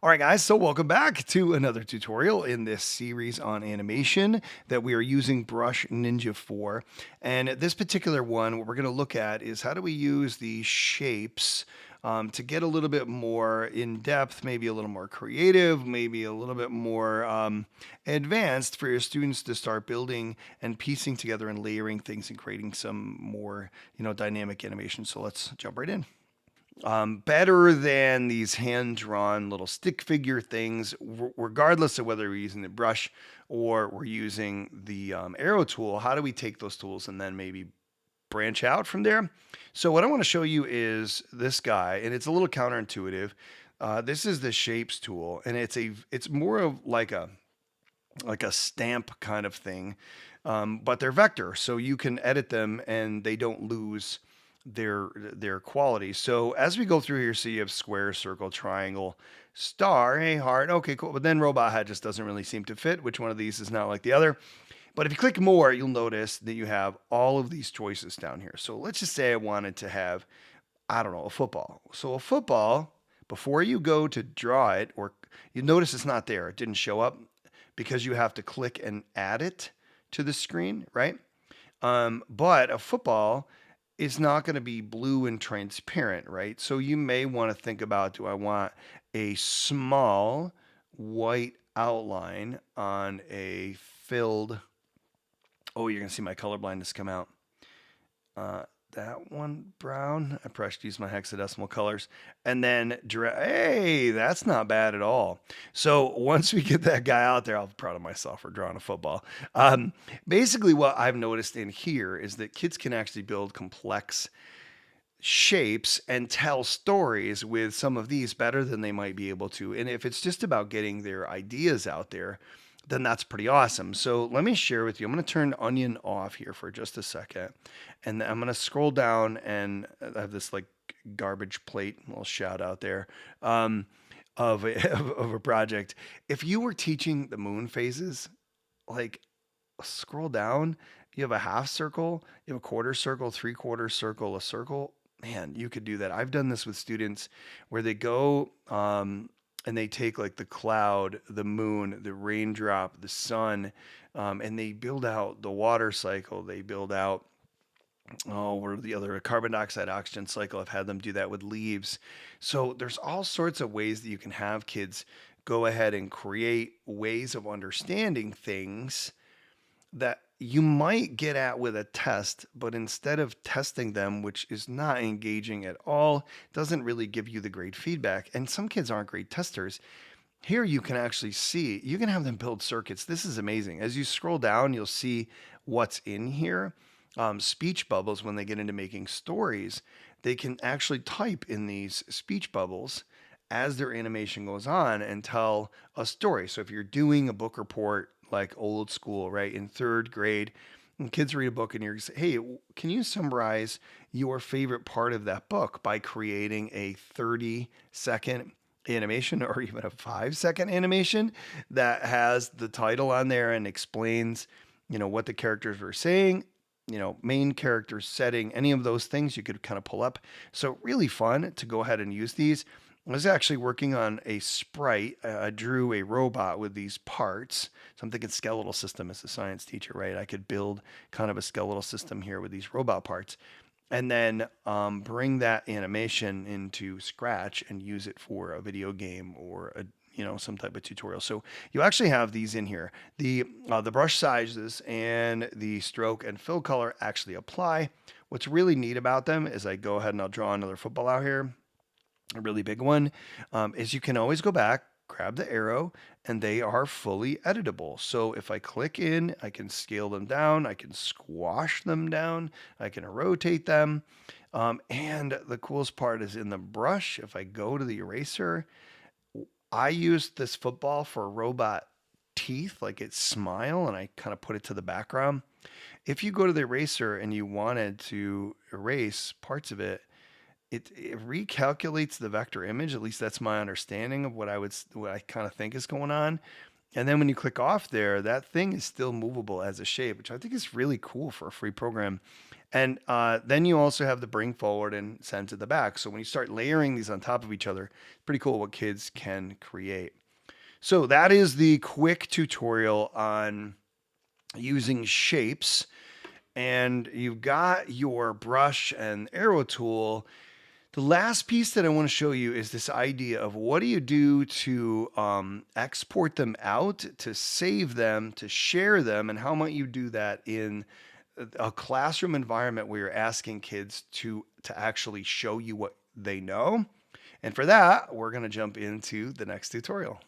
All right, guys, so welcome back to another tutorial in this series on animation that we are using Brush.Ninja for. And this particular one, what we're going to look at is how do we use these shapes to get a little bit more in depth, maybe a little more creative, maybe a little bit more advanced for your students to start building and piecing together and layering things and creating some more, dynamic animation. So let's jump right in. Better than these hand-drawn little stick figure things, regardless of whether we're using the brush or we're using the arrow tool. How do we take those tools and then maybe branch out from there? So what I want to show you is this guy, and it's a little counterintuitive. This is the shapes tool, and it's more of like a stamp kind of thing, but they're vector, so you can edit them and they don't lose their quality. So as we go through here, so you have square, circle, triangle, star, hey, heart, okay, cool. But then robot head just doesn't really seem to fit. Which one of these is not like the other? But if you click more, you'll notice that you have all of these choices down here. So let's just say I wanted to have, I don't know, a football. So a football, before you go to draw it, or you notice it's not there, it didn't show up because you have to click and add it to the screen, right? But a football is not going to be blue and transparent, right? So you may want to think about, do I want a small white outline on a filled, oh, you're going to see my color blindness come out. That one brown. I probably should use my hexadecimal colors. And then, hey, that's not bad at all. So once we get that guy out there, I'm proud of myself for drawing a football. Basically, what I've noticed in here is that kids can actually build complex shapes and tell stories with some of these better than they might be able to. And if it's just about getting their ideas out there, then that's pretty awesome. So let me share with you. I'm going to turn Onion off here for just a second. And I'm going to scroll down and I have this like garbage plate, a little shout out there, of of a project. If you were teaching the moon phases, like scroll down, you have a half circle, you have a quarter circle, three-quarter circle, a circle. Man, you could do that. I've done this with students where they go and they take like the cloud, the moon, the raindrop, the sun, and they build out the water cycle. They build out, oh, what are the other, carbon dioxide, oxygen cycle. I've had them do that with leaves. So there's all sorts of ways that you can have kids go ahead and create ways of understanding things that you might get at with a test, but instead of testing them, which is not engaging at all, doesn't really give you the great feedback. And some kids aren't great testers. Here you can actually see, you can have them build circuits. This is amazing. As you scroll down, you'll see what's in here. Speech bubbles, when they get into making stories, they can actually type in these speech bubbles as their animation goes on and tell a story. So if you're doing a book report like old school, right, in third grade, and kids read a book and you're say, hey, can you summarize your favorite part of that book by creating a 30-second animation or even a 5-second animation that has the title on there and explains, what the characters were saying, main characters, setting, any of those things you could kind of pull up. So really fun to go ahead and use these. I was actually working on a sprite. I drew a robot with these parts. So I'm thinking skeletal system as a science teacher, right? I could build kind of a skeletal system here with these robot parts and then bring that animation into Scratch and use it for a video game or some type of tutorial. So you actually have these in here. The brush sizes and the stroke and fill color actually apply. What's really neat about them is I go ahead and I'll draw another football out here. A really big one is you can always go back, grab the arrow, and they are fully editable. So if I click in, I can scale them down, I can squash them down, I can rotate them. And the coolest part is in the brush, if I go to the eraser, I used this football for robot teeth, like its smile, and I kind of put it to the background. If you go to the eraser and you wanted to erase parts of it, it recalculates the vector image. At least that's my understanding of what I kind of think is going on. And then when you click off there, that thing is still movable as a shape, which I think is really cool for a free program. And then you also have the bring forward and send to the back. So when you start layering these on top of each other, it's pretty cool what kids can create. So that is the quick tutorial on using shapes. And you've got your brush and arrow tool. The last piece that I want to show you is this idea of what do you do to export them out, to save them, to share them, and how might you do that in a classroom environment where you're asking kids to actually show you what they know. And for that, we're going to jump into the next tutorial.